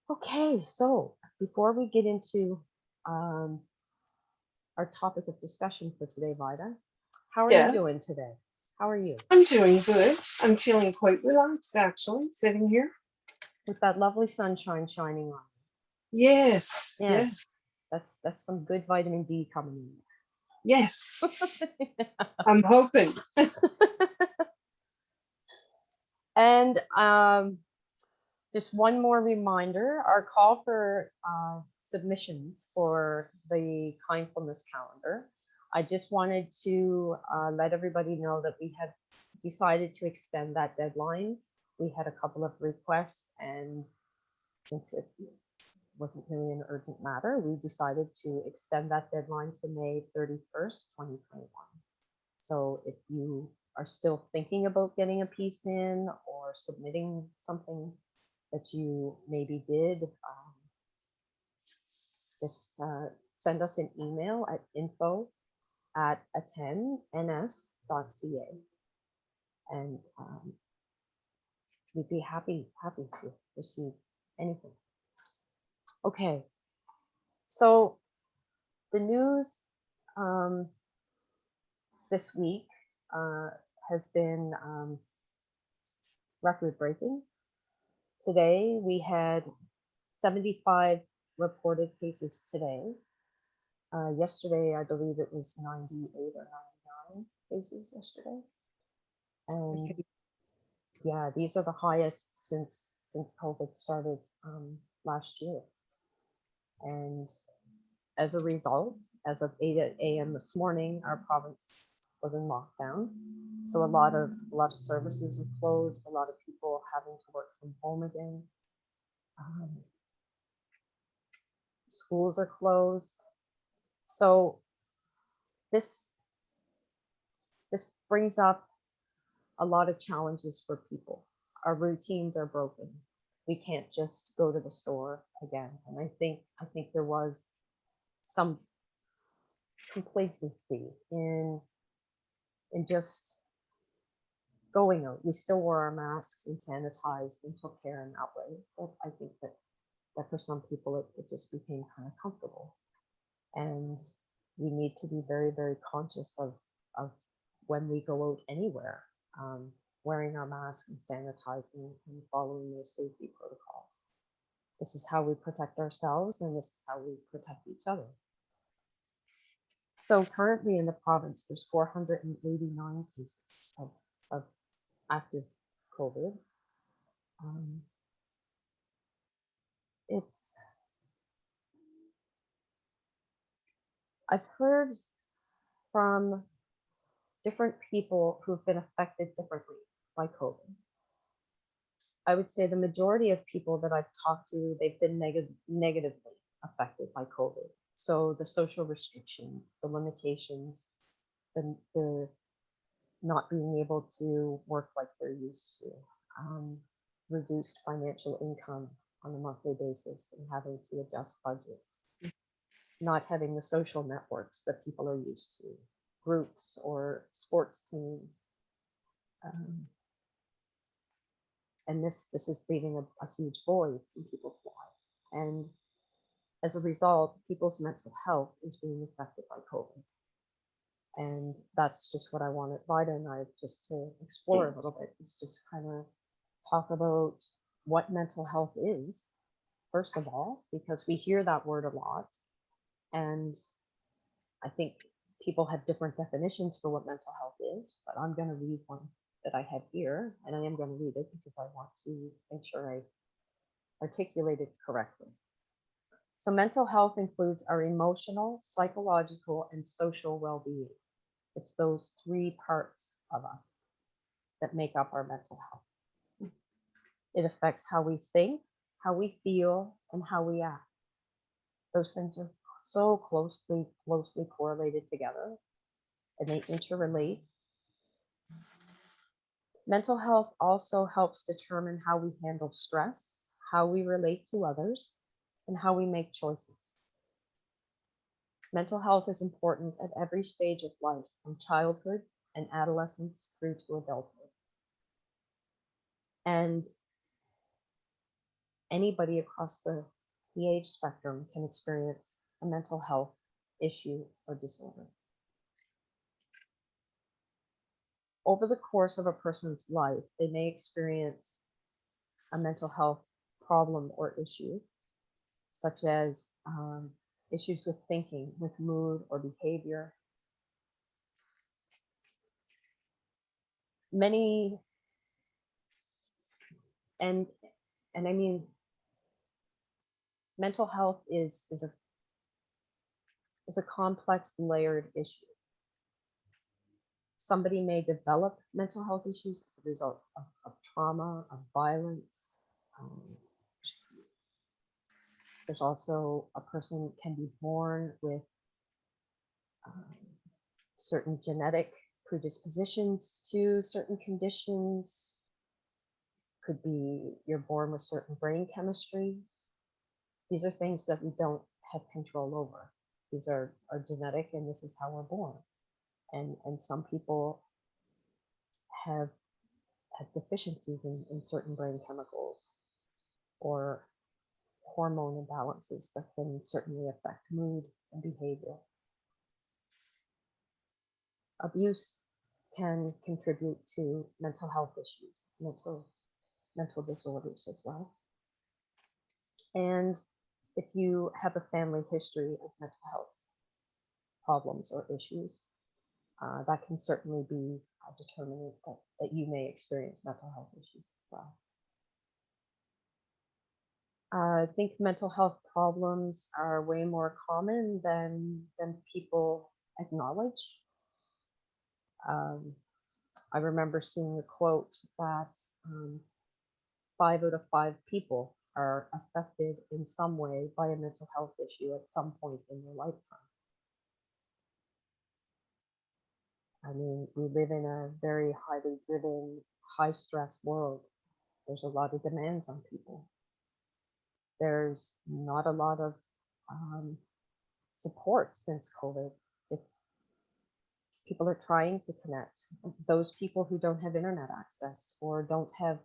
Okay, so before we get into um, our topic of discussion for today, Vida, how are you Yes, doing today? How are you? I'm doing good. I'm feeling quite relaxed actually, sitting here. With that lovely sunshine shining on Yes, you. Yes, yes, that's some good vitamin D coming yes. in. I'm hoping. And just one more reminder, our call for submissions for the kindfulness calendar. I just wanted to let everybody know that we had decided to extend that deadline. We had a couple of requests, and since it wasn't really an urgent matter, we decided to extend that deadline to May 31st, 2021. So if you are still thinking about getting a piece in or submitting something that you maybe did, just send us an email at info@attendns.ca, and we'd be happy to receive anything. Okay, so the news um, this week uh, has been record breaking. Today we had 75 reported cases today. Yesterday, I believe it was 98 or 99 cases yesterday. And Okay. yeah, these are the highest since COVID started last year. And as a result, as of 8 a.m. this morning, our province was in lockdown. So a lot of services are closed. A lot of people having to work from home again. Um, Schools are closed. So this this brings up a lot of challenges for people. Our routines are broken. We can't just go to the store again. And I think there was some complacency in just going out. We still wore our masks and sanitized and took care in that way. But I think that for some people it just became kind of comfortable. And we need to be very, very conscious of when we go out anywhere, wearing our mask and sanitizing and following those safety protocols. This is how we protect ourselves, and this is how we protect each other. So currently in the province, there's 489 cases of active COVID. Um, it's I've heard from different people who've been affected differently by COVID. I would say the majority of people that I've talked to, they've been negatively affected by COVID. So the social restrictions, the limitations, the not being able to work like they're used to, um, reduced financial income on a monthly basis and having to adjust budgets, not having the social networks that people are used to, groups or sports teams. Um, and this is leaving a huge void in people's lives. And as a result, people's mental health is being affected by COVID. And that's just what I wanted Vida and I just to explore a little bit, is just kind of talk about what mental health is, first of all, because we hear that word a lot. And I think people have different definitions for what mental health is, but I'm going to read one that I have here, and I am going to read it because I want to make sure I articulate it correctly. So mental health includes our emotional, psychological, and social well-being. It's those three parts of us that make up our mental health. It affects how we think, how we feel, and how we act. Those things are so closely correlated together, and they interrelate. Mental health also helps determine how we handle stress, how we relate to others, and how we make choices. Mental health is important at every stage of life, from childhood and adolescence through to adulthood. And, anybody across the age spectrum can experience a mental health issue or disorder. Over the course of a person's life, they may experience a mental health problem or issue, such as issues with thinking, with mood or behavior. Many, and I mean, mental health is a complex, layered issue. Somebody may develop mental health issues as a result of trauma, of violence. Um, there's also a person can be born with certain genetic predispositions to certain conditions. Could be you're born with certain brain chemistry. These are things that we don't have control over. These are genetic, and this is how we're born. And some people have deficiencies in certain brain chemicals or hormone imbalances that can certainly affect mood and behavior. Abuse can contribute to mental health issues, mental disorders as well. And if you have a family history of mental health problems or issues, that can certainly be a determinant that you may experience mental health issues as well. I think mental health problems are way more common than people acknowledge. I remember seeing a quote that 5 out of 5 people are affected in some way by a mental health issue at some point in their lifetime. I mean, we live in a very highly driven, high stress world. There's a lot of demands on people. There's not a lot of support since COVID. It's people are trying to connect. Those people who don't have internet access or don't have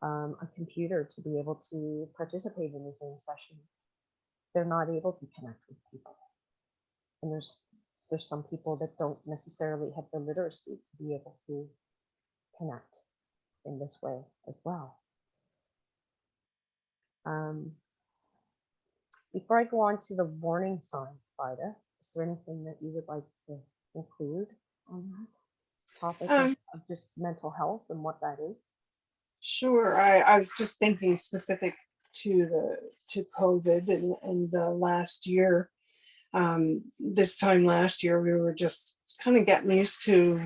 a computer to be able to participate in the Zoom session, they're not able to connect with people. And there's some people that don't necessarily have the literacy to be able to connect in this way as well. Before I go on to the warning signs, Vida, is there anything that you would like to include on that topic of just mental health and what that is? Sure. I was just thinking specific to COVID and the last year. This time last year, we were just kind of getting used to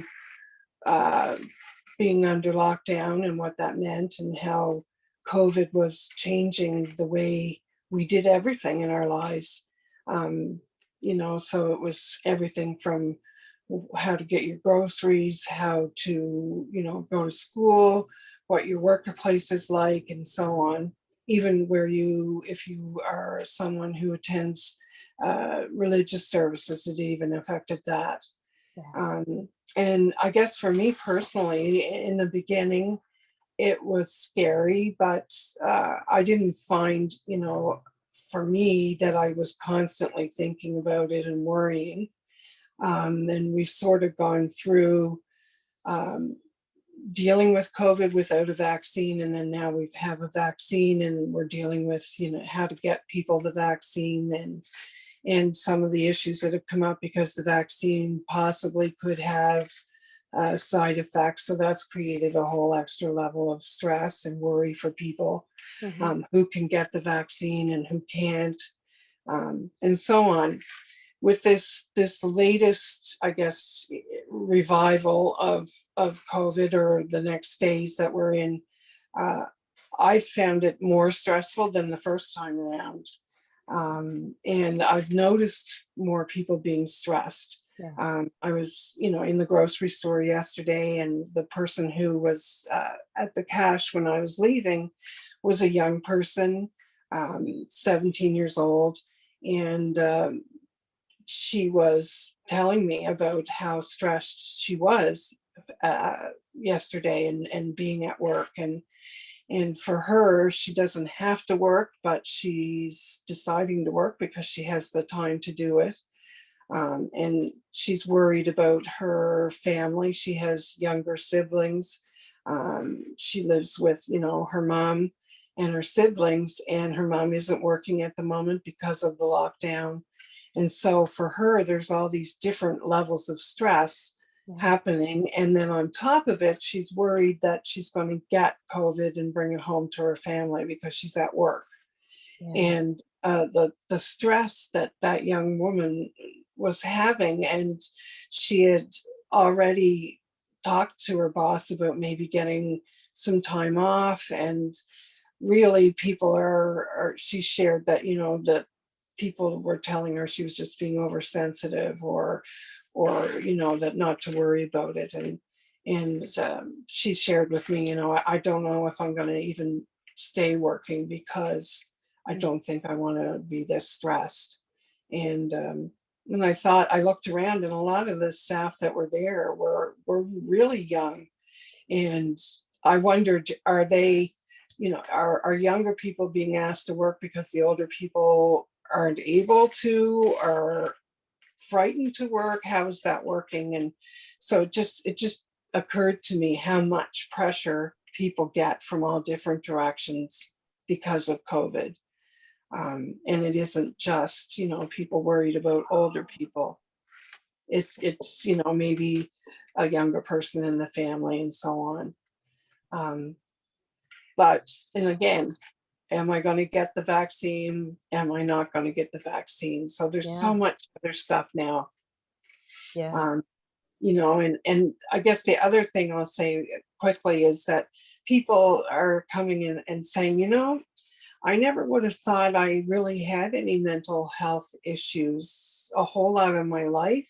being under lockdown and what that meant, and how COVID was changing the way we did everything in our lives. So it was everything from how to get your groceries, how to, go to school, what your workplace is like, and so on. Even if you are someone who attends religious services, it even affected that. Yeah. And I guess for me personally, in the beginning, it was scary, but I didn't find, for me, that I was constantly thinking about it and worrying. And we've sort of gone through dealing with COVID without a vaccine, and then now we have a vaccine, and we're dealing with, how to get people the vaccine, and some of the issues that have come up because the vaccine possibly could have side effects. So that's created a whole extra level of stress and worry for people who can get the vaccine and who can't, and so on. With this latest, I guess, revival of COVID, or the next phase that we're in, I found it more stressful than the first time around. And I've noticed more people being stressed. Yeah. I was, in the grocery store yesterday, and the person who was at the cash when I was leaving was a young person, 17 years old. And she was telling me about how stressed she was yesterday and being at work. And And for her, she doesn't have to work, but she's deciding to work because she has the time to do it. And she's worried about her family. She has younger siblings. She lives with, her mom and her siblings, and her mom isn't working at the moment because of the lockdown. And so for her, there's all these different levels of stress happening. And then on top of it, she's worried that she's going to get COVID and bring it home to her family because she's at work. And the stress that that young woman was having, and she had already talked to her boss about maybe getting some time off, and really people she shared that, that people were telling her she was just being oversensitive, or that not to worry about it. And she shared with me, I don't know if I'm going to even stay working because I don't think I want to be this stressed. And I looked around, and a lot of the staff that were there were really young. And I wondered, are they, are younger people being asked to work because the older people aren't able to, or frightened to work? How is that working? And so it just occurred to me how much pressure people get from all different directions because of COVID. And it isn't just, people worried about older people. It's maybe a younger person in the family and so on. And again, am I going to get the vaccine? Am I not going to get the vaccine? So there's so much other stuff now. And I guess the other thing I'll say quickly is that people are coming in and saying, I never would have thought I really had any mental health issues a whole lot of my life.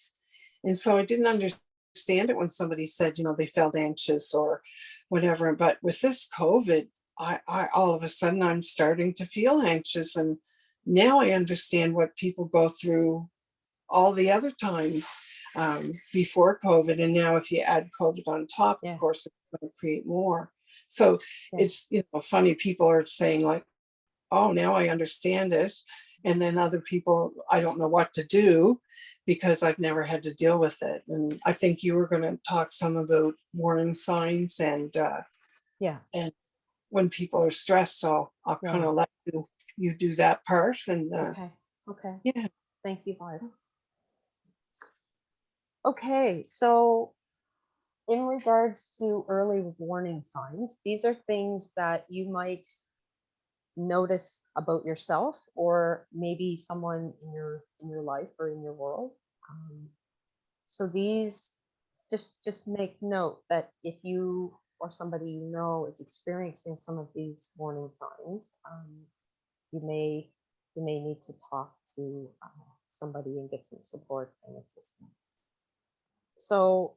And so I didn't understand it when somebody said, they felt anxious or whatever. But with this COVID, I all of a sudden I'm starting to feel anxious. And now I understand what people go through all the other time before COVID. And now if you add COVID on top, of course, it's going to create more. So it's, funny, people are saying like, oh, now I understand it. And then other people, I don't know what to do because I've never had to deal with it. And I think you were going to talk some about warning signs and when people are stressed. So I'll kind of let you do that part. And Okay. Yeah. Thank you, Barb. Okay, so in regards to early warning signs, these are things that you might notice about yourself, or maybe someone in your life or in your world. So these, just make note that if you or somebody you know is experiencing some of these warning signs, you may need to talk to somebody and get some support and assistance. So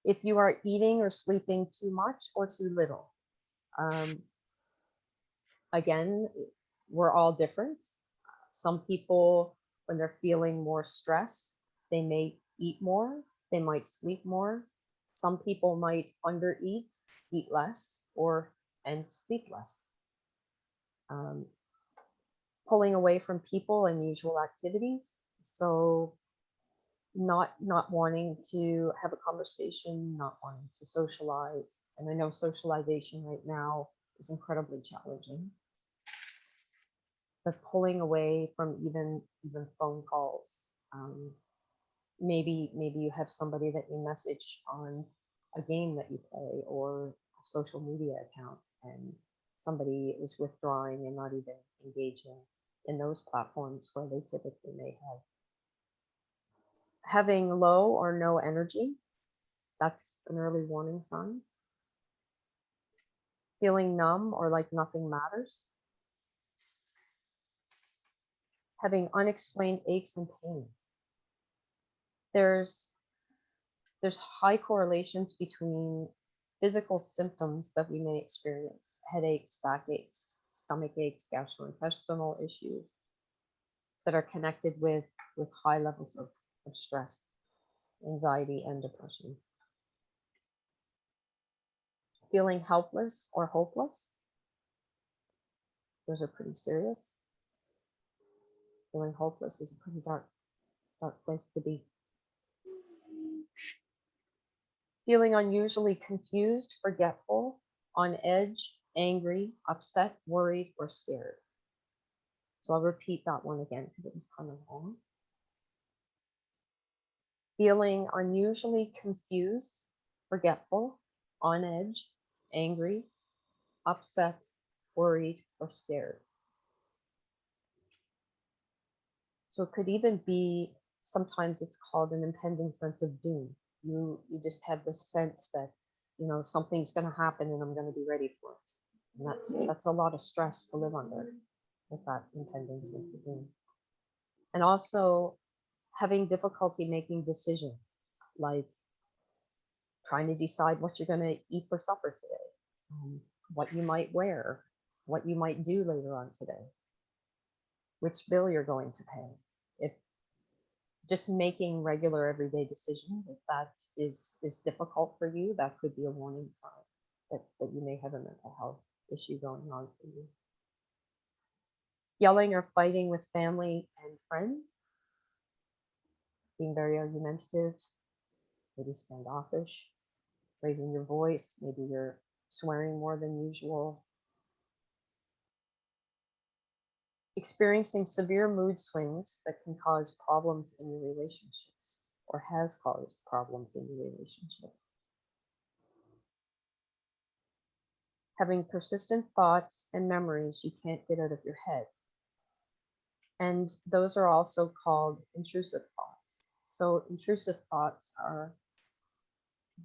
if you are eating or sleeping too much or too little, again, we're all different. Some people, when they're feeling more stress, they may eat more, they might sleep more. Some people might undereat, eat less, and sleep less. Pulling away from people and usual activities. So not wanting to have a conversation, not wanting to socialize. And I know socialization right now is incredibly challenging. But pulling away from even phone calls. Maybe you have somebody that you message on a game that you play or a social media account, and somebody is withdrawing and not even engaging in those platforms where they typically may have. Having low or no energy, that's an early warning sign. Feeling numb or like nothing matters. Having unexplained aches and pains. There's high correlations between physical symptoms that we may experience: headaches, backaches, stomach aches, gastrointestinal issues, that are connected with high levels of stress, anxiety, and depression. Feeling helpless or hopeless. Those are pretty serious. Feeling hopeless is a pretty dark place to be. Feeling unusually confused, forgetful, on edge, angry, upset, worried, or scared. So I'll repeat that one again because it was kind of long. Feeling unusually confused, forgetful, on edge, angry, upset, worried, or scared. So it could even be, sometimes it's called an impending sense of doom. You just have this sense that, something's going to happen and I'm going to be ready for it. And that's a lot of stress to live under, with that impending sense of doom. And also having difficulty making decisions, like trying to decide what you're going to eat for supper today, what you might wear, what you might do later on today, which bill you're going to pay. If just making regular everyday decisions, if that is difficult for you, that could be a warning sign that you may have a mental health issue going on for you. Yelling or fighting with family and friends, being very argumentative, maybe standoffish, raising your voice, maybe you're swearing more than usual. Experiencing severe mood swings that can cause problems in your relationships, or has caused problems in your relationships. Having persistent thoughts and memories you can't get out of your head. And those are also called intrusive thoughts. So intrusive thoughts are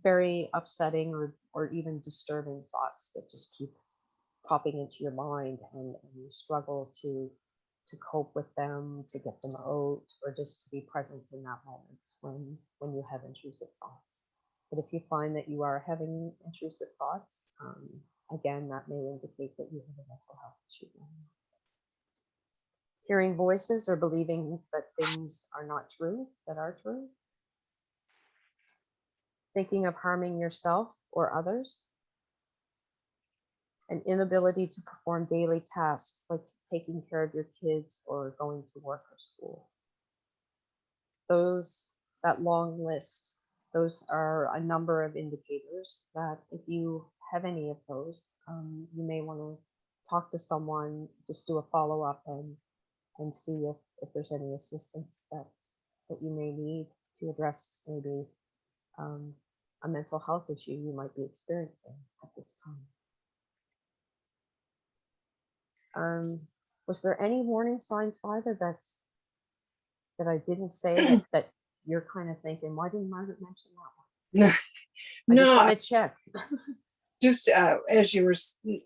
very upsetting or even disturbing thoughts that just keep popping into your mind, and you struggle to cope with them, to get them out, or just to be present in that moment when you have intrusive thoughts. But if you find that you are having intrusive thoughts, again, that may indicate that you have a mental health issue. Hearing voices or believing that things are not true, that are true. Thinking of harming yourself or others. An inability to perform daily tasks like taking care of your kids or going to work or school. That long list, those are a number of indicators that if you have any of those, you may want to talk to someone, just do a follow-up and see if there's any assistance that you may need to address maybe a mental health issue you might be experiencing at this time. Was there any warning signs either that I didn't say that you're kind of thinking, why didn't Margaret mention that one? I just No, want to check. just as you were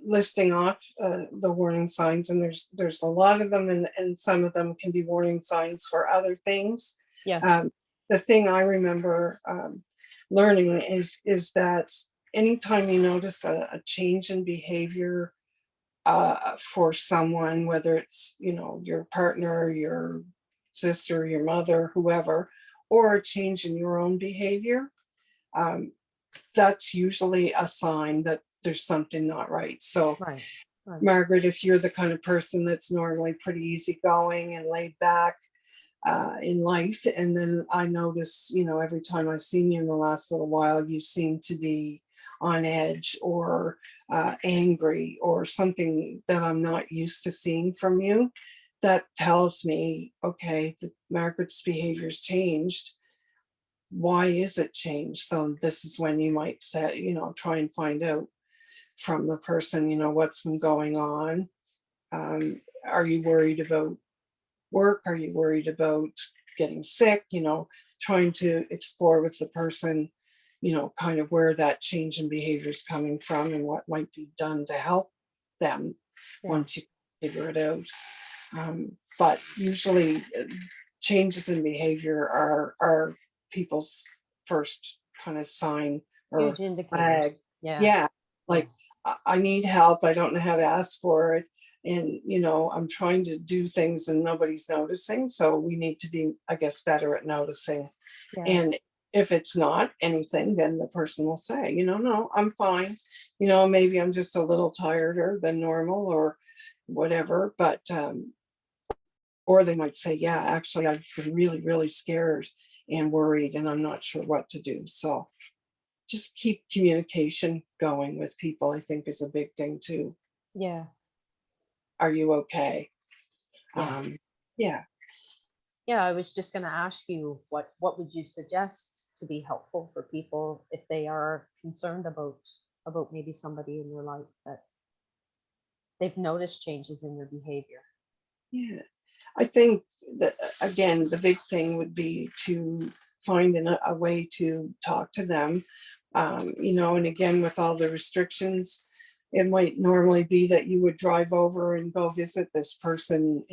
listing off the warning signs, and there's a lot of them, and some of them can be warning signs for other things. Yes. The thing I remember learning is that anytime you notice a change in behavior for someone, whether it's your partner, your sister, your mother, whoever, or a change in your own behavior, that's usually a sign that there's something not right. So, Right. Margaret, if you're the kind of person that's normally pretty easygoing and laid back in life, and then I notice, every time I've seen you in the last little while, you seem to be on edge or angry or something that I'm not used to seeing from you, that tells me, okay, Margaret's behavior's changed. Why is it changed? So this is when you might say, try and find out from the person, what's been going on. Are you worried about work? Are you worried about getting sick? Trying to explore with the person, kind of where that change in behavior is coming from and what might be done to help them once you figure it out. But usually changes in behavior are people's first kind of sign or Huge indicators. flag. Yeah. Like I need help. I don't know how to ask for it. And, I'm trying to do things and nobody's noticing. So we need to be, I guess, better at noticing. Yeah. And If it's not anything, then the person will say, no, I'm fine. Maybe I'm just a little tireder than normal or whatever. But, or they might say, yeah, actually, I've been really, really scared and worried, and I'm not sure what to do. So just keep communication going with people, I think, is a big thing too. Yeah. Are you okay? Yeah. Yeah. Yeah, I was just going to ask you, what would you suggest to be helpful for people if they are concerned about maybe somebody in their life that they've noticed changes in their behavior? Yeah. I think that, again, the big thing would be to find a way to talk to them. And again, with all the restrictions, it might normally be that you would drive over and go visit this person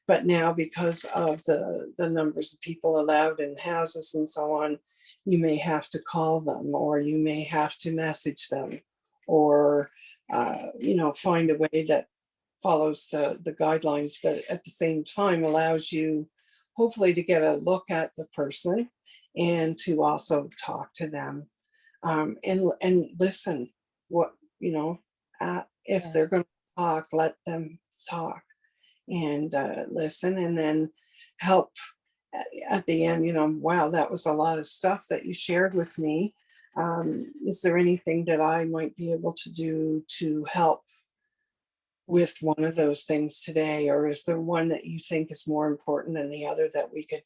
but now because of the numbers of people allowed in houses and so on, you may have to call them, or you may have to message them, or find a way that follows the guidelines, but at the same time allows you hopefully to get a look at the person and to also talk to them, and listen. What if Yeah. they're going to talk, let them talk, and listen, and then help at the end. Wow, that was a lot of stuff that you shared with me. Is there anything that I might be able to do to help with one of those things today? Or is there one that you think is more important than the other that we could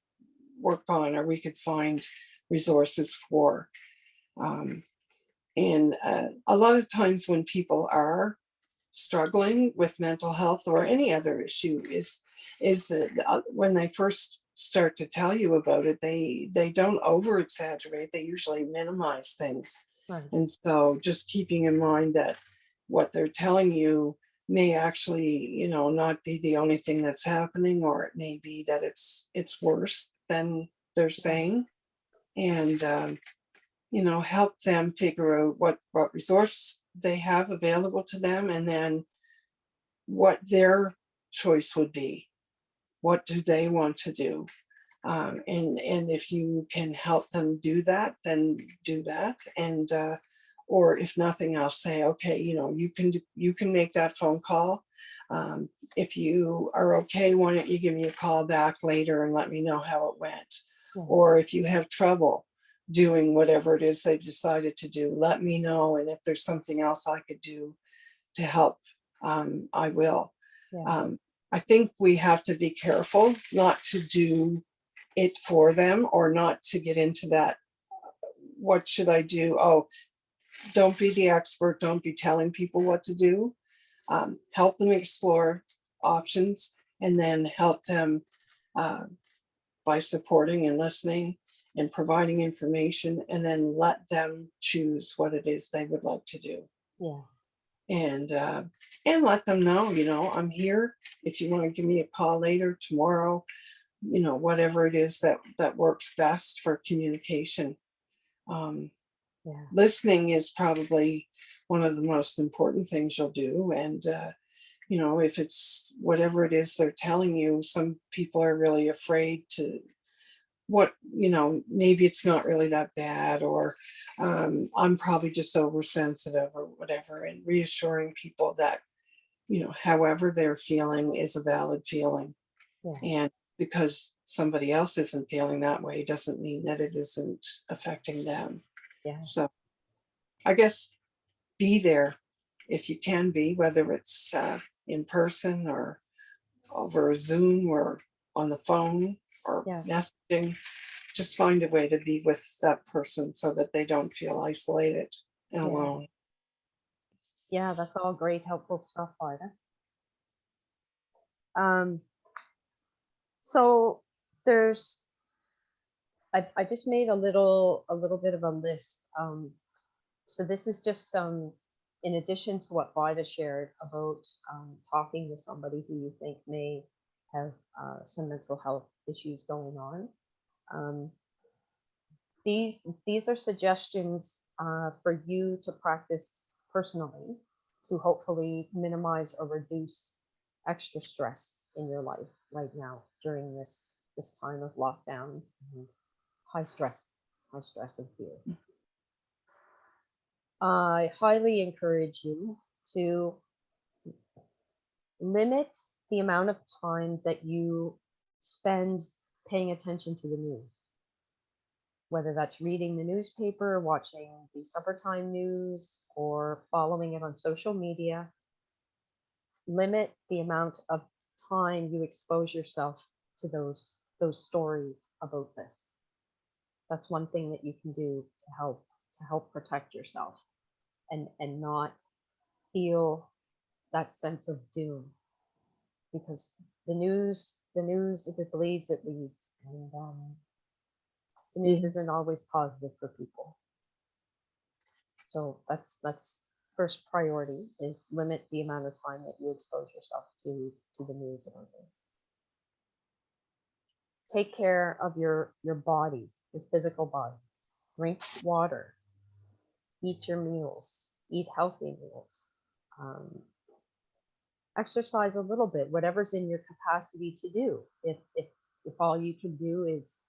work on, or we could find resources for? And a lot of times when people are struggling with mental health or any other issue, is that when they first start to tell you about it, they don't over exaggerate. They usually minimize things. Right. And so just keeping in mind that what they're telling you may actually, not be the only thing that's happening, or it may be that it's worse than they're Yeah. saying. And help them figure out what resource they have available to them, and then what their choice would be. What do they want to do? And if you can help them do that, then do that. And or if nothing else, say, okay, you can make that phone call. If you are okay, why don't you give me a call back later and let me know how it went? Yeah. Or if you have trouble doing whatever it is they've decided to do, let me know. And if there's something else I could do to help, I will. Yeah. Um, I think we have to be careful not to do it for them, or not to get into that, what should I do? Oh, don't be the expert. Don't be telling people what to do. Help them explore options, and then help them uh, by supporting and listening and providing information, and then let them choose what it is they would like to do. Yeah. And let them know, I'm here if you want to give me a call later, tomorrow, whatever it is that works best for communication. Um, Yeah. Listening is probably one of the most important things you'll do. And if it's whatever it is they're telling you, some people are really afraid to, maybe it's not really that bad, or I'm probably just oversensitive or whatever, and reassuring people that however they're feeling is a valid feeling. Yeah. And because somebody else isn't feeling that way doesn't mean that it isn't affecting them. Yeah. So I guess be there if you can be, whether it's in person or over a Zoom or on the phone or Yeah. messaging. Just find a way to be with that person so that they don't feel isolated and Yeah. alone. Yeah. That's all great, helpful stuff, Ida. Um, so there's, I just made a little bit of a list. So this is just some, in addition to what Vida shared about talking with somebody who you think may have some mental health issues going on. Um, these are suggestions for you to practice personally to hopefully minimize or reduce extra stress in your life right now during this time of lockdown and high stress. high stress and fear. I highly encourage you to limit the amount of time that you spend paying attention to the news, whether that's reading the newspaper, watching the suppertime news, or following it on social media. Limit the amount of time you expose yourself to those stories about this. That's one thing that you can do to help protect yourself and not feel that sense of doom, because the news, if it bleeds, it leads, and the news isn't always positive for people. So that's first priority, is limit the amount of time that you expose yourself to the news about this. Take care of your body, your physical body. Drink water, eat your meals, eat healthy meals. Exercise a little bit, whatever's in your capacity to do. If all you can do is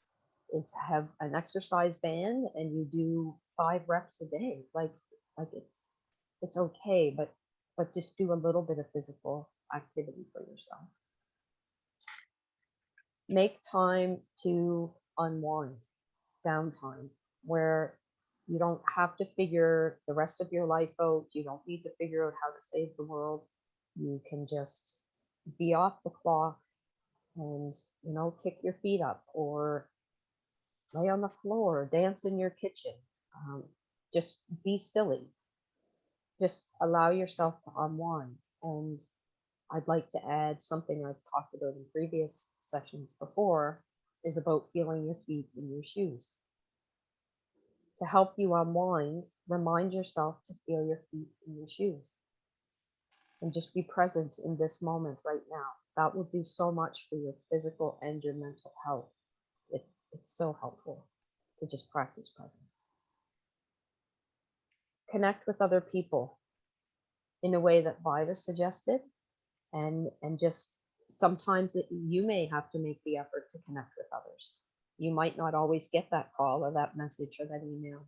have an exercise band and you do 5 reps a day, like it's okay, but just do a little bit of physical activity for yourself. Make time to unwind, downtime, where you don't have to figure the rest of your life out. You don't need to figure out how to save the world. You can just be off the clock and, kick your feet up or lay on the floor, dance in your kitchen. Just be silly. Just allow yourself to unwind. And I'd like to add something I've talked about in previous sessions before, is about feeling your feet in your shoes. To help you unwind, remind yourself to feel your feet in your shoes and just be present in this moment right now. That will do so much for your physical and your mental health. It's so helpful to just practice presence. Connect with other people in a way that Vida suggested, and just sometimes you may have to make the effort to connect with others. You might not always get that call or that message or that email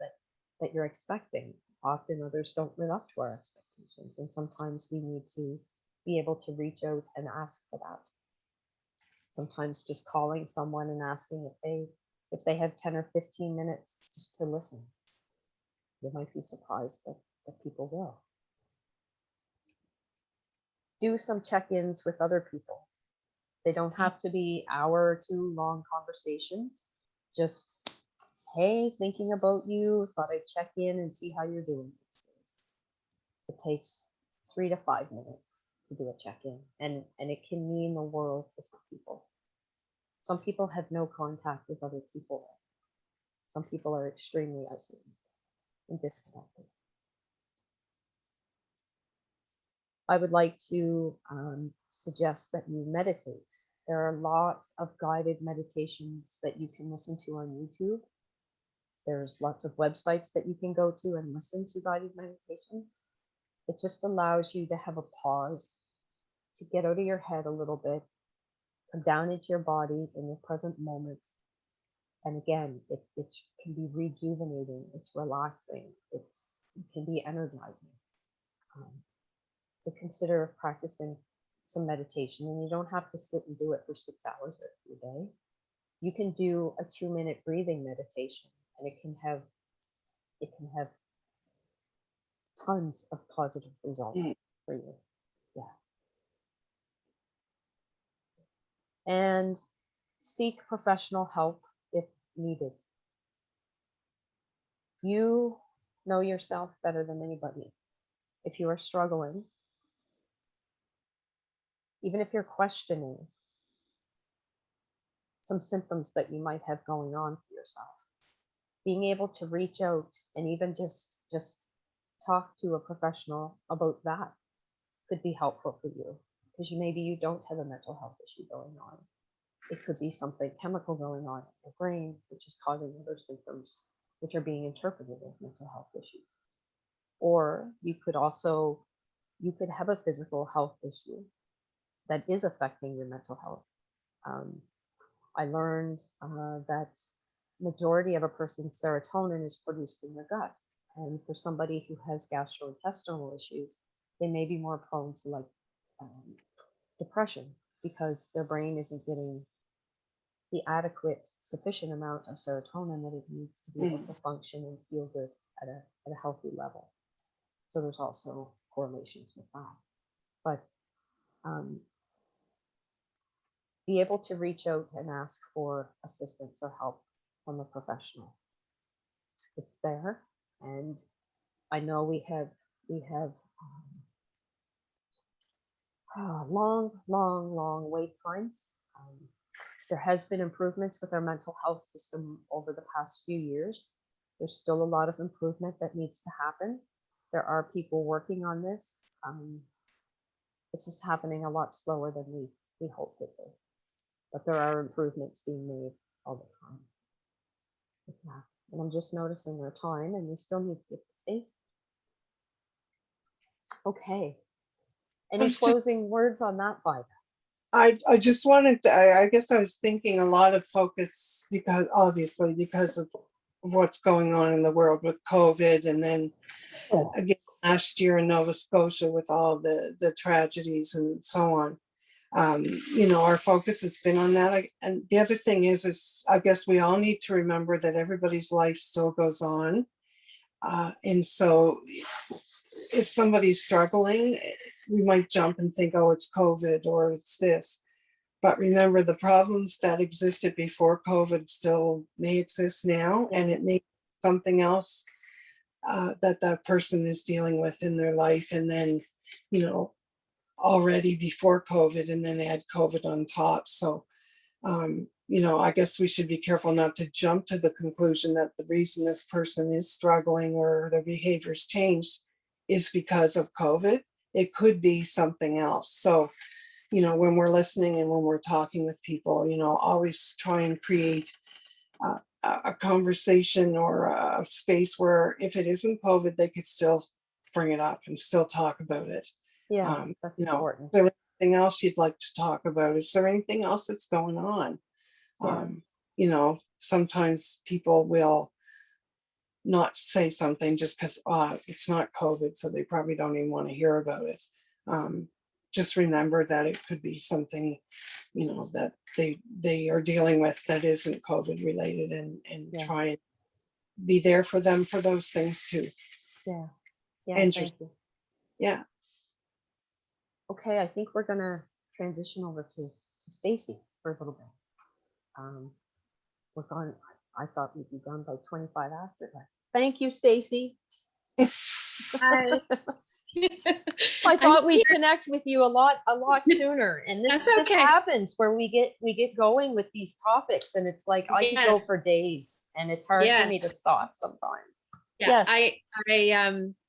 that you're expecting. Often others don't live up to our expectations, and sometimes we need to be able to reach out and ask for that. Sometimes just calling someone and asking if they have 10 or 15 minutes just to listen. You might be surprised that people will. Do some check-ins with other people. They don't have to be hour or 2 long conversations. Just, hey, thinking about you, thought I'd check in and see how you're doing these days. It takes 3 to 5 minutes to do a check-in, and it can mean the world to some people. Some people have no contact with other people. Some people are extremely isolated and disconnected. I would like to suggest that you meditate. There are lots of guided meditations that you can listen to on YouTube. There's lots of websites that you can go to and listen to guided meditations. It just allows you to have a pause, to get out of your head a little bit, come down into your body in the present moment. And again, it can be rejuvenating, it's relaxing, it can be energizing. So consider practicing some meditation, and you don't have to sit and do it for 6 hours every day. You can do a 2-minute breathing meditation, and it can have tons of positive results for you. Yeah. And seek professional help if needed. You know yourself better than anybody. If you are struggling, even if you're questioning some symptoms that you might have going on for yourself, being able to reach out and even just talk to a professional about that could be helpful for you, because maybe you don't have a mental health issue going on. It could be something chemical going on in your brain, which is causing other symptoms, which are being interpreted as mental health issues. Or you could have a physical health issue that is affecting your mental health. I learned that majority of a person's serotonin is produced in their gut. And for somebody who has gastrointestinal issues, they may be more prone to like depression because their brain isn't getting the adequate, sufficient amount of serotonin that it needs to be able to function and feel good at a healthy level. So there's also correlations with that. But be able to reach out and ask for assistance or help from a professional. It's there, and I know we have long wait times. There has been improvements with our mental health system over the past few years. There's still a lot of improvement that needs to happen. There are people working on this. It's just happening a lot slower than we hoped it would. But there are improvements being made all the time. Yeah. And I'm just noticing our time, and we still need to get the space. Okay. Any closing words on that, Vida? I just wanted to, I guess I was thinking a lot of focus because obviously because of what's going on in the world with COVID, and then again last year in Nova Scotia with all the tragedies and so on. Our focus has been on that. And the other thing is I guess we all need to remember that everybody's life still goes on. And so if somebody's struggling, we might jump and think, oh, it's COVID or it's this. But remember, the problems that existed before COVID still may exist now, and it may be something else that person is dealing with in their life. And then, already before COVID, and then add COVID on top. So, I guess we should be careful not to jump to the conclusion that the reason this person is struggling or their behavior's changed is because of COVID. It could be something else. So, when we're listening and when we're talking with people, always try and create a conversation or a space where if it isn't COVID, they could still bring it up and still talk about it. Yeah, that's important. Is there anything else you'd like to talk about? Is there anything else that's going on? Yeah. Sometimes people will not say something just because it's not COVID, so they probably don't even want to hear about it. Just remember that it could be something, that they are dealing with that isn't COVID related, and try and be there for them for those things too. Yeah. And Thank you. Yeah. Okay, I think we're gonna transition over to Stacy for a little bit. We're gone. I thought we'd be done by 25 after that. Thank you, Stacy. Hi. I thought we'd connect with you a lot sooner, and this happens where we get going with these topics, and it's like I could go for days, and it's hard for me to stop sometimes. Yeah, yes.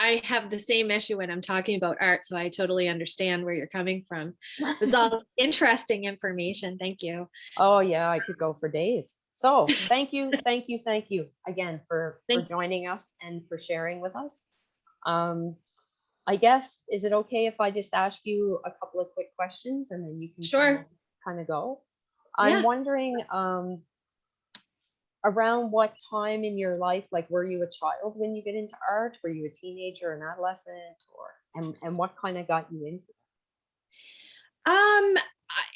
I have the same issue when I'm talking about art, so I totally understand where you're coming from. It was all interesting information. Thank you. Oh yeah, I could go for days. So thank you again for joining us and for sharing with us. I guess, is it okay if I just ask you a couple of quick questions and then you can kind of go? I'm wondering, around what time in your life, like, were you a child when you get into art? Were you a teenager, an adolescent, and what kind of got you into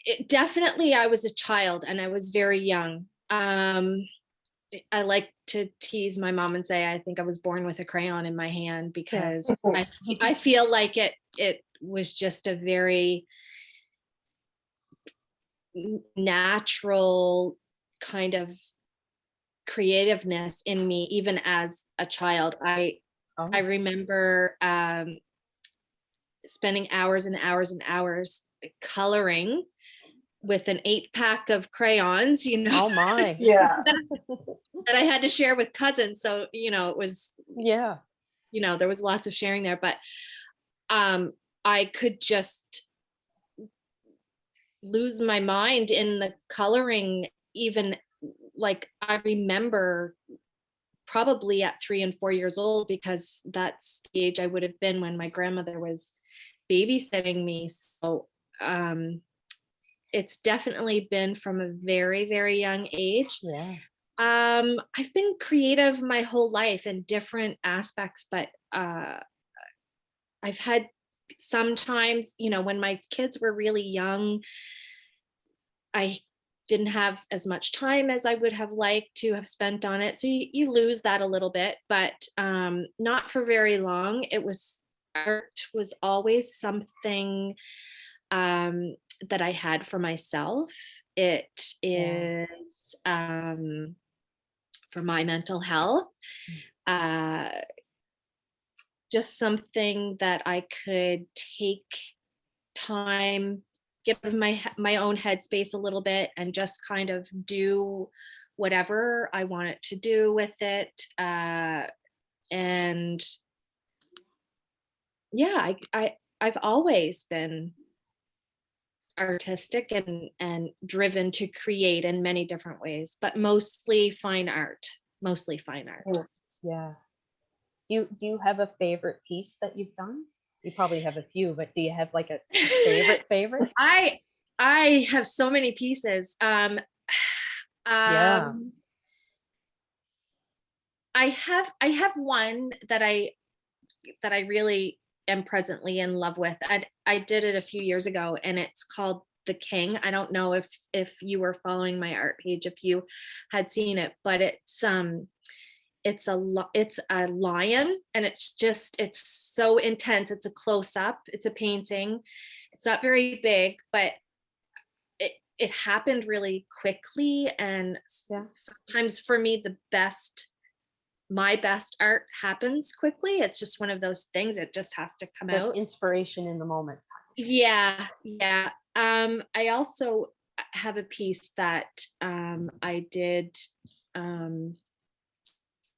it? Definitely I was a child and I was very young. I like to tease my mom and say I think I was born with a crayon in my hand, because I feel like it was just a very natural kind of creativeness in me, even as a child. I remember spending hours and hours and hours coloring with an 8-pack of crayons, Oh my. Yeah. that I had to share with cousins. So, it was, there was lots of sharing there, but I could just lose my mind in the coloring. Even like I remember probably at 3 and 4 years old, because that's the age I would have been when my grandmother was babysitting me. So it's definitely been from a very, very young age. Yeah. I've been creative my whole life in different aspects, but I've had sometimes, when my kids were really young, I didn't have as much time as I would have liked to have spent on it. So you lose that a little bit, but not for very long. Art was always something that I had for myself. It is for my mental health. Just something that I could take time, get out of my own headspace a little bit, and just kind of do whatever I want it to do with it. And yeah, I've always been artistic and driven to create in many different ways, but mostly fine art. Yeah. Do you have a favorite piece that you've done? You probably have a few, but do you have like a favorite? I have so many pieces. Yeah. I have one that I really am presently in love with. I did it a few years ago, and it's called The King. I don't know if you were following my art page, if you had seen it, but it's a lion, and it's so intense. It's a close up. It's a painting. It's not very big, but it happened really quickly. And sometimes for me, my best art happens quickly. It's just one of those things. It just has to come out. Inspiration in the moment. Yeah. I also have a piece that I did a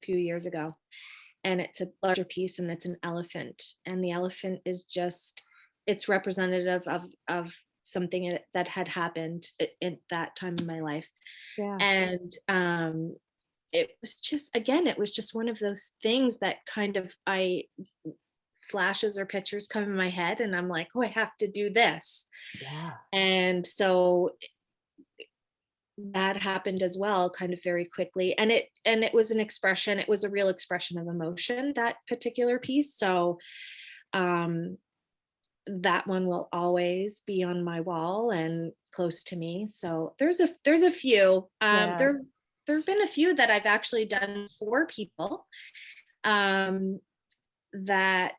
few years ago, and it's a larger piece, and it's an elephant, and the elephant is it's representative of something that had happened in that time in my life. And it was just one of those things that kind of flashes or pictures come in my head, and I'm like, oh, I have to do this. And so that happened as well, kind of very quickly. And it was a real expression of emotion, that particular piece. So that one will always be on my wall and close to me. So there's a few. There have been a few that I've actually done for people that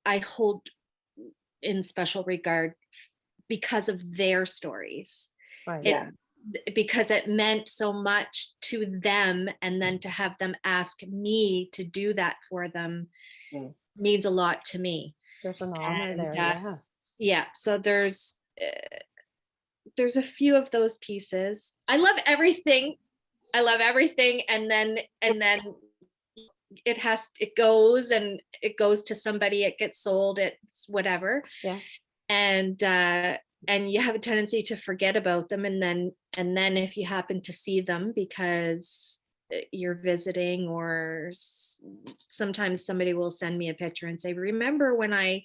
I hold in special regard because of their stories. Because it meant so much to them, and then to have them ask me to do that for them means a lot to me. There's an honor there. So there's a few of those pieces. I love everything, and then it goes to somebody, it gets sold, it's whatever. And you have a tendency to forget about them, and then if you happen to see them because you're visiting, or sometimes somebody will send me a picture and say, remember when I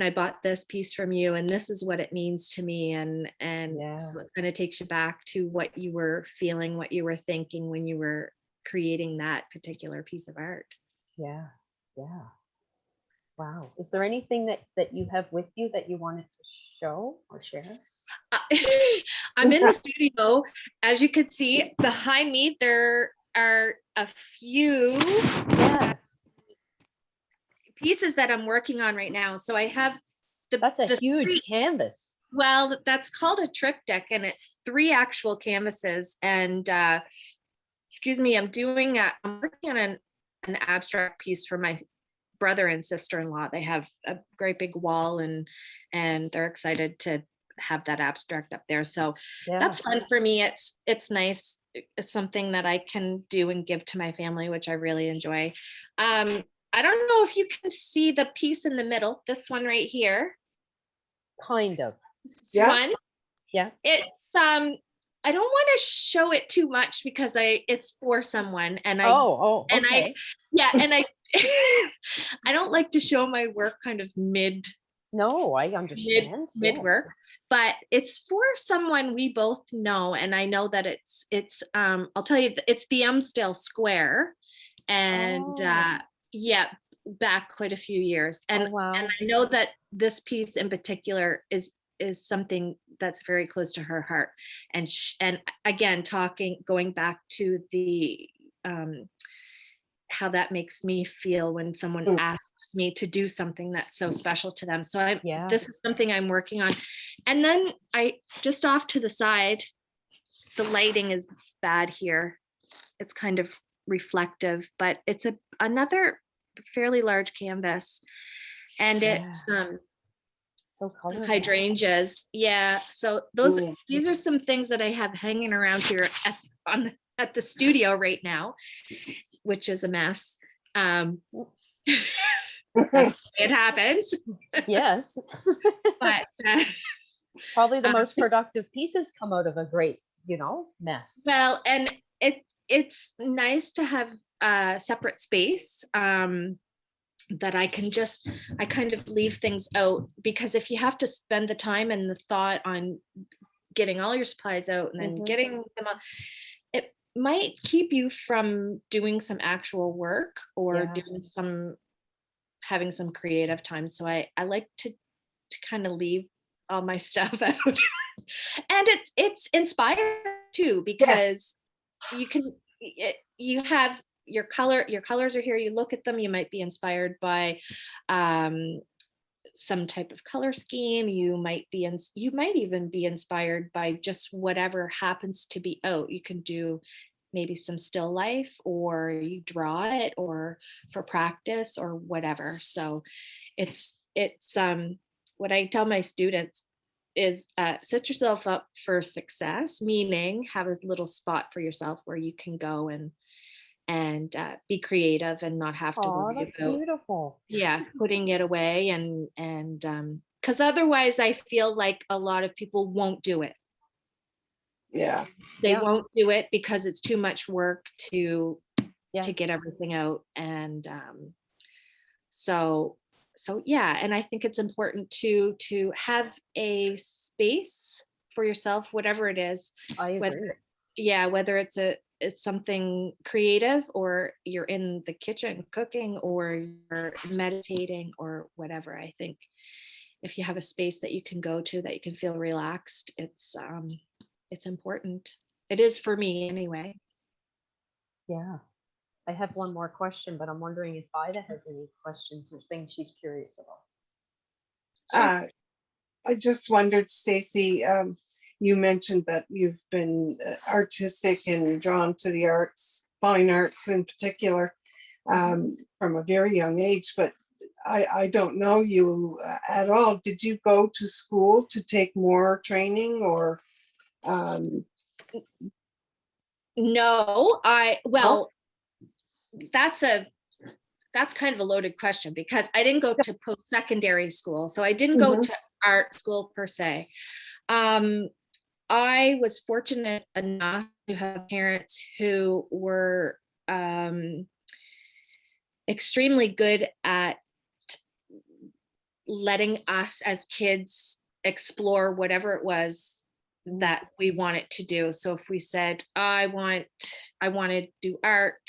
bought this piece from you, and this is what it means to me. And so it kind of takes you back to what you were feeling, what you were thinking when you were creating that particular piece of art. Wow. Is there anything that you have with you that you wanted to show or share? I'm in the studio. As you can see behind me, there are a few pieces that I'm working on right now. So I have that's a huge canvas. Well, that's called a triptych, and it's 3 actual canvases. And excuse me, I'm working on an abstract piece for my brother and sister-in-law. They have a great big wall, and they're excited to have that abstract up there. So that's fun for me. It's nice. It's something that I can do and give to my family, which I really enjoy. I don't know if you can see the piece in the middle, this one right here. Kind of. One. Yeah. It's I don't want to show it too much because it's for someone, and okay. And I don't like to show my work kind of mid No, I understand. mid Yes. work, but it's for someone we both know, and I know that it's I'll tell you, it's the Umsdale Square, and Oh, yeah, back quite a few years, oh and wow. I know that this piece in particular is something that's very close to her heart, and again, going back to the how that makes me feel when someone Mm. asks me to do something that's so special to them. So Yeah. this is something I'm working on. And then I just off to the side, the lighting is bad here. It's kind of reflective, but it's another fairly large canvas, and Yeah. it's So colorful. hydrangeas. Yeah. So these are some things that I have hanging around here at the studio right now, which is a mess. It happens. Yes. But Probably the most productive pieces come out of a great, mess. well, and it's nice to have a separate space that I kind of leave things out, because if you have to spend the time and the thought on getting all your supplies out and then getting them up, it might keep you from doing some actual work or having some creative time. So I like to kind of leave all my stuff out. And it's inspiring too, because you can you have your colors are here, you look at them, you might be inspired by some type of color scheme, you might even be inspired by just whatever happens to be out. You can do maybe some still life, or you draw it, or for practice or whatever. So it's what I tell my students is set yourself up for success, meaning have a little spot for yourself where you can go and be creative and not have to Oh, worry that's about beautiful. putting it away, and because otherwise I feel like a lot of people won't do it. Yeah. They won't do it because it's too much work to get everything out. And so yeah, and I think it's important to have a space for yourself, whatever it is. I agree. Whether it's something creative, or you're in the kitchen cooking, or you're meditating, or whatever. I think if you have a space that you can go to, that you can feel relaxed, it's important. It is for me anyway. Yeah. I have one more question, but I'm wondering if Ida has any questions or things she's curious about. I just wondered, Stacy, you mentioned that you've been artistic and drawn to the arts, fine arts in particular, from a very young age, but I don't know you at all. Did you go to school to take more training, or? No, that's kind of a loaded question, because I didn't go to post-secondary school. So I didn't go to art school per se. I was fortunate enough to have parents who were extremely good at letting us as kids explore whatever it was that we wanted to do. So if we said, I want to do art,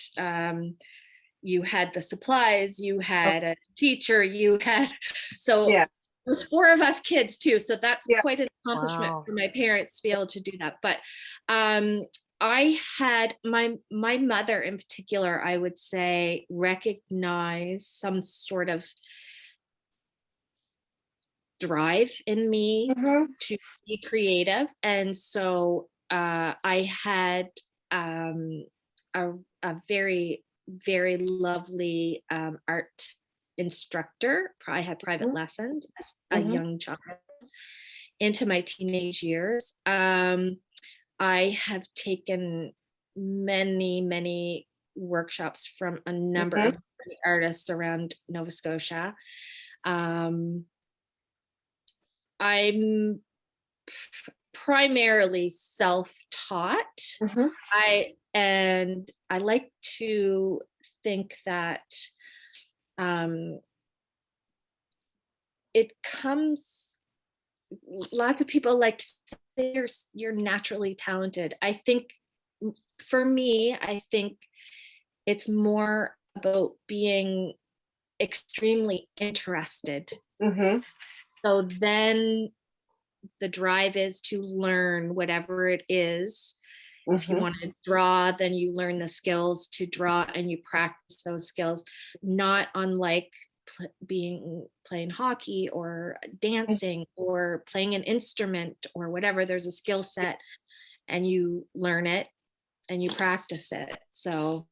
you had the supplies, you had a teacher, you had, so it was 4 of us kids too. So that's quite an accomplishment for my parents to be able to do that. But I had my mother in particular, I would say, recognize some sort of drive in me to be creative. And so I had a very, very lovely art instructor. I had private lessons as a young child into my teenage years. I have taken many, many workshops from a number of artists around Nova Scotia. I'm primarily self-taught. I like to think that it comes, lots of people like to say you're naturally talented. I think for me, I think it's more about being extremely interested. Mm-hmm. So then the drive is to learn whatever it is. If you Mm-hmm. want to draw, then you learn the skills to draw and you practice those skills, not unlike playing hockey or dancing or playing an instrument or whatever. There's a skill set and you learn it and you practice it. So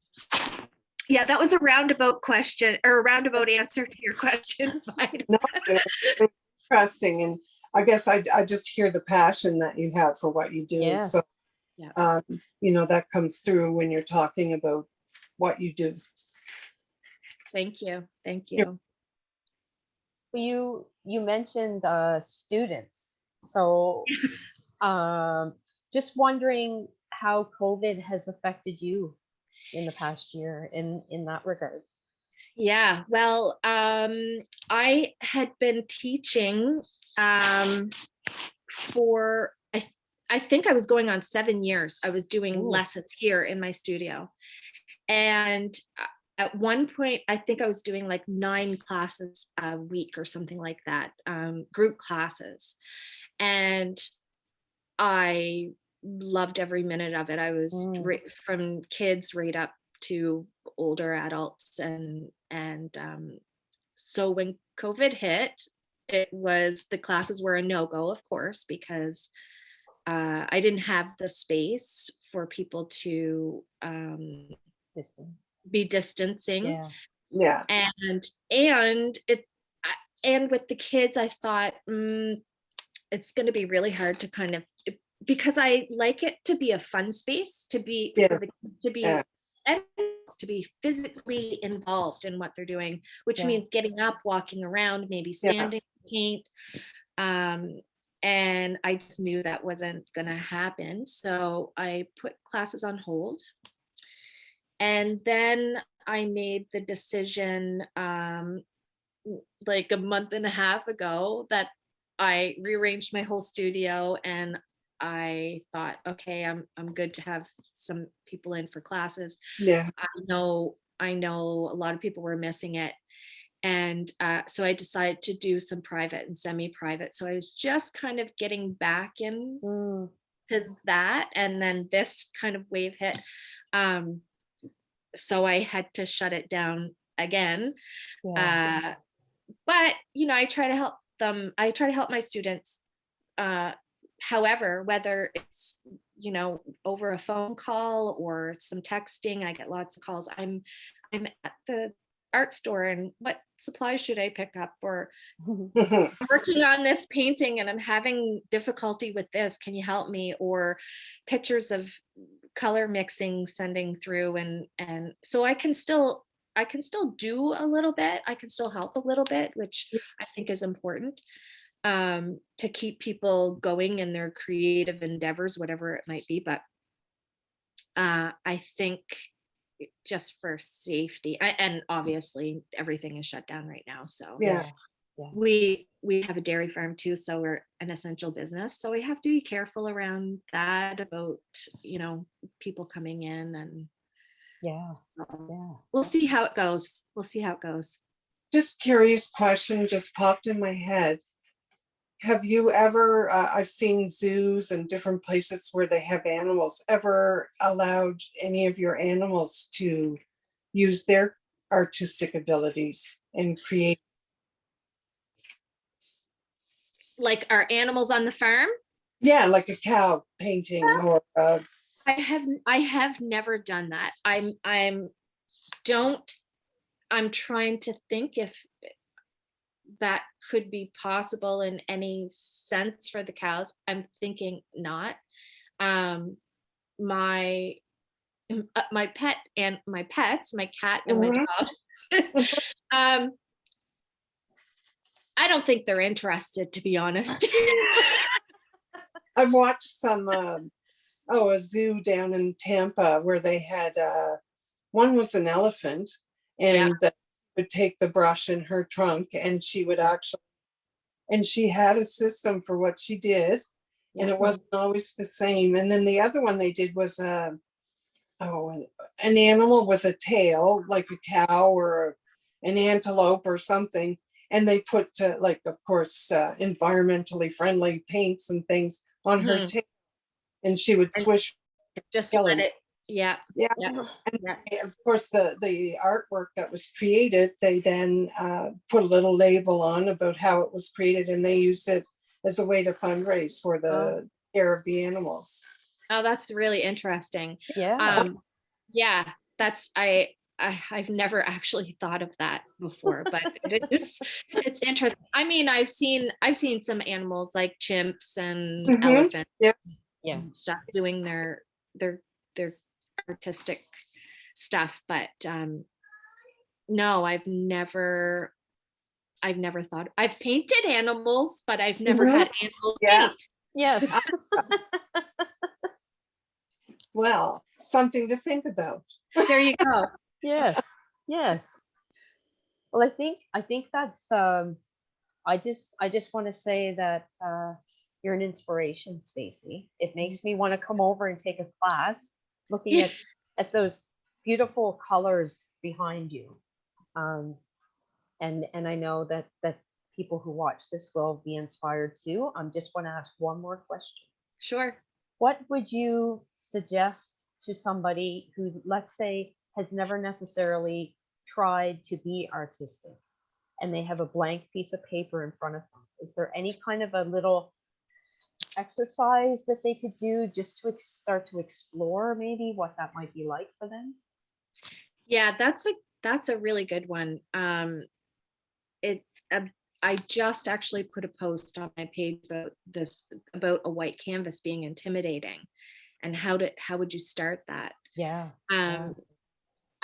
yeah, that was a roundabout question or a roundabout answer to your question. No, it's interesting. And I guess I just hear the passion that you have for what you do. Yes. So, Yeah. that comes through when you're talking about what you do. Thank you. Thank Yep. you. You mentioned students. So just wondering how COVID has affected you in the past year in that regard. Yeah, well, I had been teaching for, I think I was going on 7 years. I was doing Ooh. lessons here in my studio. And at one point, I think I was doing like 9 classes a week or something like that, group classes. And I loved every minute of it. I was from kids right up to older adults, and so when COVID hit, the classes were a no-go, of course, because I didn't have the space for people to Distance. be distancing. Yeah. And with the kids, I thought it's going to be really hard to kind of, because I like it to be a fun space, to be Yeah. for the kids to be Yeah. to be physically involved in what they're doing, which Yeah. means getting up, walking around, maybe standing in paint. And I just knew that wasn't going to happen. So I put classes on hold. And then I made the decision like a month and a half ago that I rearranged my whole studio, and I thought, okay, I'm good to have some people in for classes. Yeah. I know a lot of people were missing it. And so I decided to do some private and semi-private. So I was just kind of getting back in to that. And then this kind of wave hit. So I had to shut it down again. Yeah. But, I try to help them. I try to help my students. However, whether it's, over a phone call or some texting, I get lots of calls. I'm at the art store and what supplies should I pick up? Or I'm working on this painting and I'm having difficulty with this. Can you help me? Or pictures of color mixing sending through, and so I can still do a little bit. I can still help a little bit, which I think is important to keep people going in their creative endeavors, whatever it might be. But I think just for safety, and obviously everything is shut down right now. So Yeah. we have a dairy farm too, so we're an essential business. So we have to be careful around that, about, people coming in, and Yeah. we'll see how it goes. Just curious question just popped in my head. Have you ever, I've seen zoos and different places where they have animals, ever allowed any of your animals to use their artistic abilities and create? Like our animals on the farm? Yeah, like a cow painting or I have never done that. I'm trying to think if that could be possible in any sense for the cows. I'm thinking not. My pet and my pets, my cat and my dog, I don't think they're interested, to be honest. I've watched some a zoo down in Tampa where they had one was an elephant, and would take the brush in her trunk and she would actually and she had a system for what she did, and Yeah. it wasn't always the same. And then the other one they did was an animal with a tail, like a cow or an antelope or something. And they put, like, of course, environmentally friendly paints and things on her Mhm. tail, and she would And swish. just Kill let him. it. Yeah. Yeah. Yeah. And Yeah. of course, the artwork that was created, they then put a little label on about how it was created, and they used it as a way to fundraise for the care of the animals. Oh, that's really interesting. Yeah. Yeah, that's I've never actually thought of that before, but it's interesting. I mean, I've seen some animals like chimps and Mhm. elephants Yeah. Yeah. and stuff doing their artistic stuff, but no, I've never thought. I've painted animals, but I've never Mhm. had animals Yeah. paint. Yes. Well, something to think about. There you go. Yes. Yes. Well, I think that's I just want to say that you're an inspiration, Stacy. It makes me want to come over and take a class looking Yeah. at those beautiful colors behind you. And I know that people who watch this will be inspired too. I'm just want to ask one more question. Sure. What would you suggest to somebody who, let's say, has never necessarily tried to be artistic and they have a blank piece of paper in front of them? Is there any kind of a little exercise that they could do just to start to explore maybe what that might be like for them? Yeah, that's a really good one. It I just actually put a post on my page about this, about a white canvas being intimidating, and how would you start that? Yeah.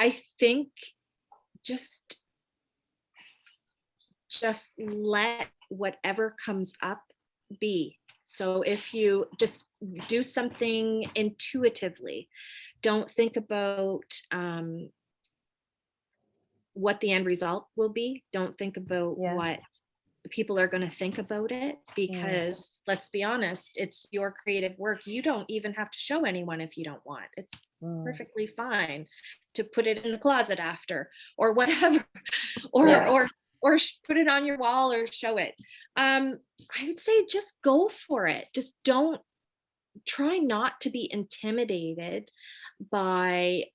I think just let whatever comes up be. So if you just do something intuitively, don't think about what the end result will be. Don't think about Yeah. what people are going to think about it, because let's be honest, it's your creative work. You don't even have to show anyone if you don't want. It's perfectly fine to put it in the closet after or whatever, or Yeah. or put it on your wall or show it. I would say just go for it. Just don't try not to be intimidated by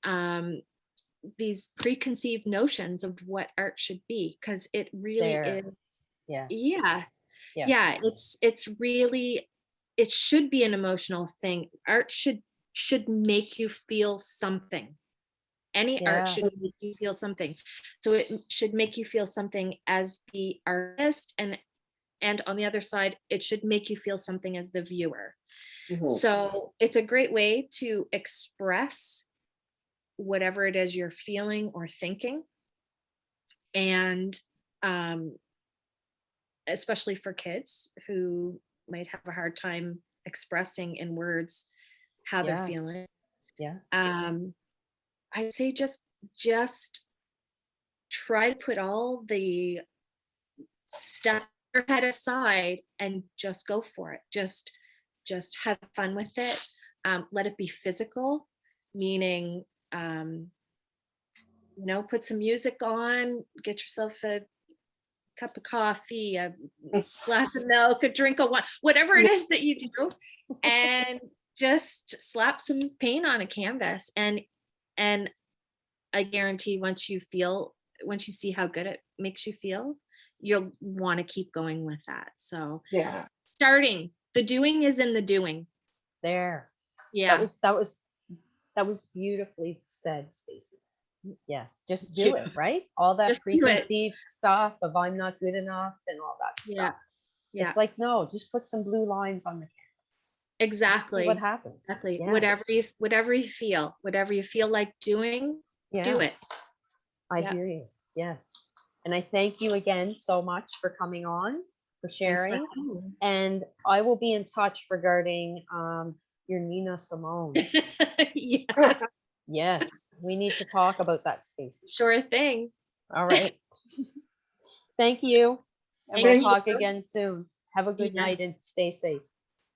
these preconceived notions of what art should be, because it really There. is. Yeah. Yeah. Yeah. Yeah, it's really, it should be an emotional thing. Art should make you feel something. Any art Yeah. should make you feel something. So it should make you feel something as the artist, and on the other side, it should make you feel something as the viewer. Mhm. So it's a great way to express whatever it is you're feeling or thinking. And especially for kids who might have a hard time expressing in words how they're Yeah. feeling. Yeah. I'd say just try to put all the stuff in your head aside and just go for it. Just have fun with it. Let it be physical, meaning put some music on, get yourself a cup of coffee, a glass of milk, a drink of wine, whatever it is that you do, and just slap some paint on a canvas. And I guarantee once you see how good it makes you feel, you'll want to keep going with that. So Yeah. the doing is in the doing. There. Yeah. That was beautifully said, Stacy. Yes, just Yeah. do it, right? All that Just do it. preconceived stuff of I'm not good enough and all that Yeah. stuff. Yeah. It's like, no, just put some blue lines on the canvas. Exactly. See what happens. Exactly. Yeah. Whatever you feel like doing, do it. I hear you. Yes. And I thank you again so much for coming on, for sharing. And I will be in touch regarding your Nina Simone. Yeah. Yes, we need to talk about that, Stacy. Sure thing. All right. Thank you. And Thank we'll Thank you. talk again soon. Have a good Yes. night and stay safe.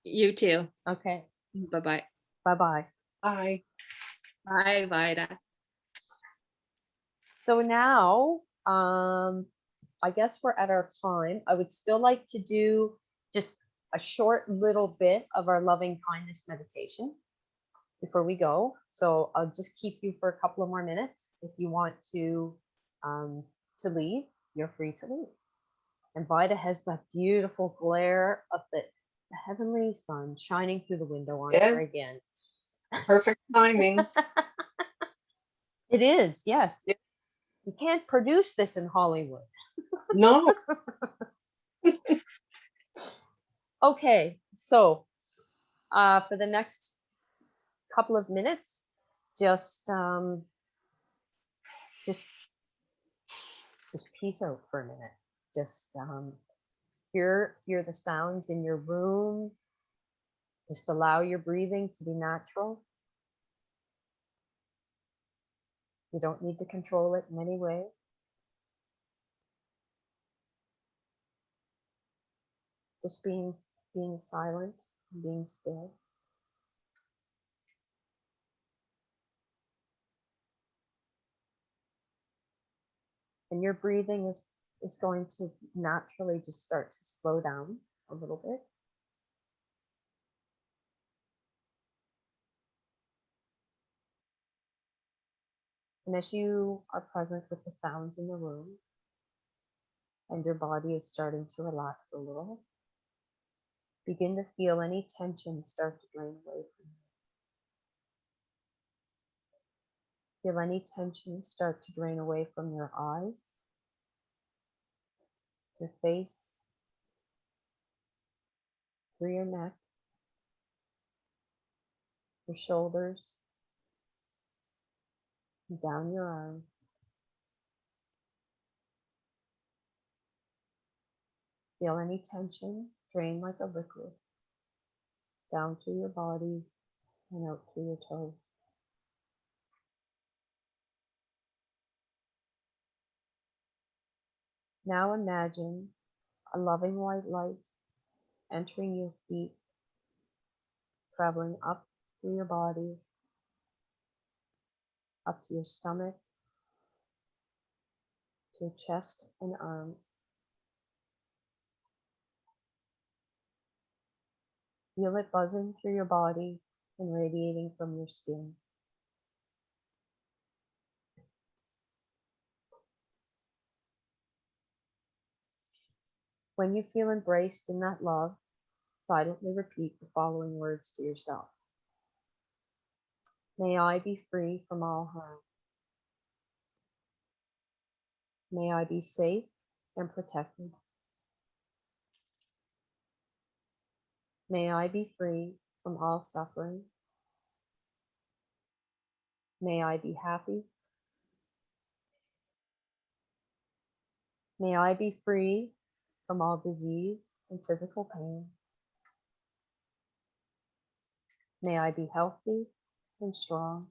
You too. Okay. Bye-bye. Bye-bye. Bye. Bye, Vida. So now, I guess we're at our time. I would still like to do just a short little bit of our loving kindness meditation before we go. So I'll just keep you for a couple of more minutes. If you want to leave, you're free to leave. And Vida has that beautiful glare of the heavenly sun shining through the window on her Yes, again. perfect timing. It is, yes. Yeah. You can't produce this in Hollywood. No, Okay, so for the next couple of minutes, just just peace out for a minute. Just hear the sounds in your room. Just allow your breathing to be natural. You don't need to control it in any way. Just being silent, being still. And your breathing is going to naturally just start to slow down a little bit. And as you are present with the sounds in the room and your body is starting to relax a little, begin to feel any tension start to drain away from you. Feel any tension start to drain away from your eyes, your face, through your neck, your shoulders, and down your arms. Feel any tension drain like a liquid down through your body and out through your toes. Now imagine a loving white light entering your feet, traveling up through your body, up to your stomach, to your chest and arms. Feel it buzzing through your body and radiating from your skin. When you feel embraced in that love, silently repeat the following words to yourself. May I be free from all harm. May I be safe and protected. May I be free from all suffering. May I be happy. May I be free from all disease and physical pain. May I be healthy and strong.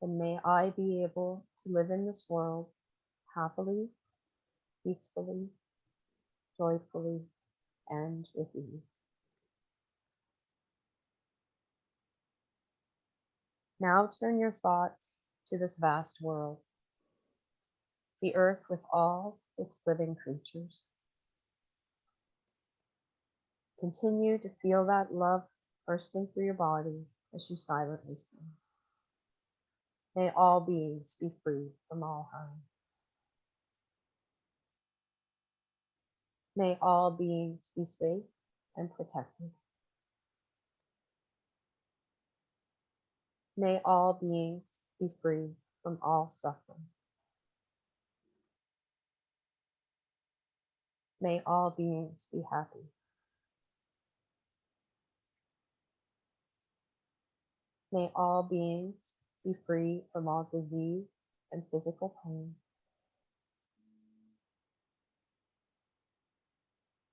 And may I be able to live in this world happily, peacefully, joyfully, and with ease. Now turn your thoughts to this vast world, the earth with all its living creatures. Continue to feel that love bursting through your body as you silently sing. May all beings be free from all harm. May all beings be safe and protected. May all beings be free from all suffering. May all beings be happy. May all beings be free from all disease and physical pain.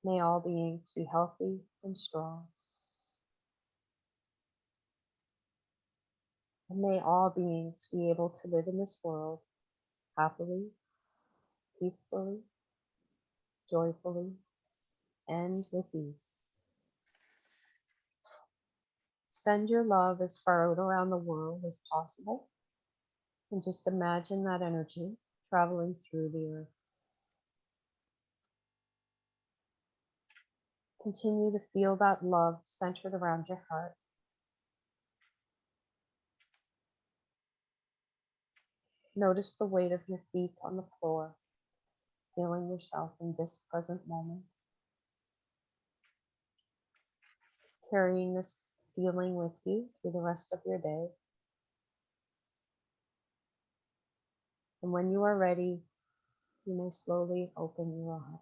May all beings be healthy and strong. And may all beings be able to live in this world happily, peacefully, joyfully, and with ease. Send your love as far out around the world as possible, and just imagine that energy traveling through the earth. Continue to feel that love centered around your heart. Notice the weight of your feet on the floor, feeling yourself in this present moment. Carrying this feeling with you through the rest of your day. And when you are ready, you may slowly open your eyes.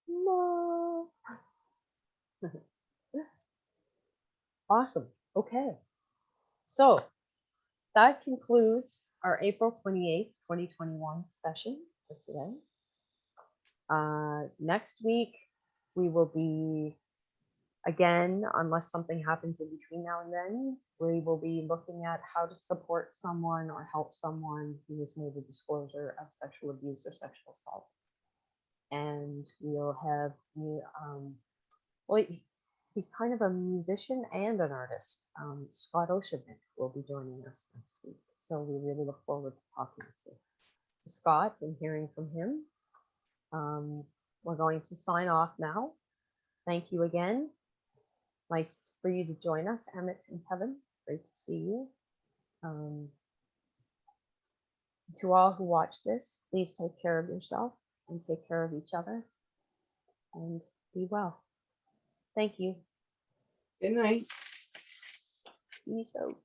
No. Awesome. Okay. So that concludes our April 28th, 2021 session for today. Next week, we will be, again, unless something happens in between now and then, we will be looking at how to support someone or help someone who has made a disclosure of sexual abuse or sexual assault. And we'll have, well, he's kind of a musician and an artist. Scotia will be joining us next week. So we really look forward to talking to Scott and hearing from him. We're going to sign off now. Thank you again. Nice for you to join us, Emmett and Kevin. Great to see you. To all who watch this, please take care of yourself and take care of each other and be well. Thank you. Good night. Peace out.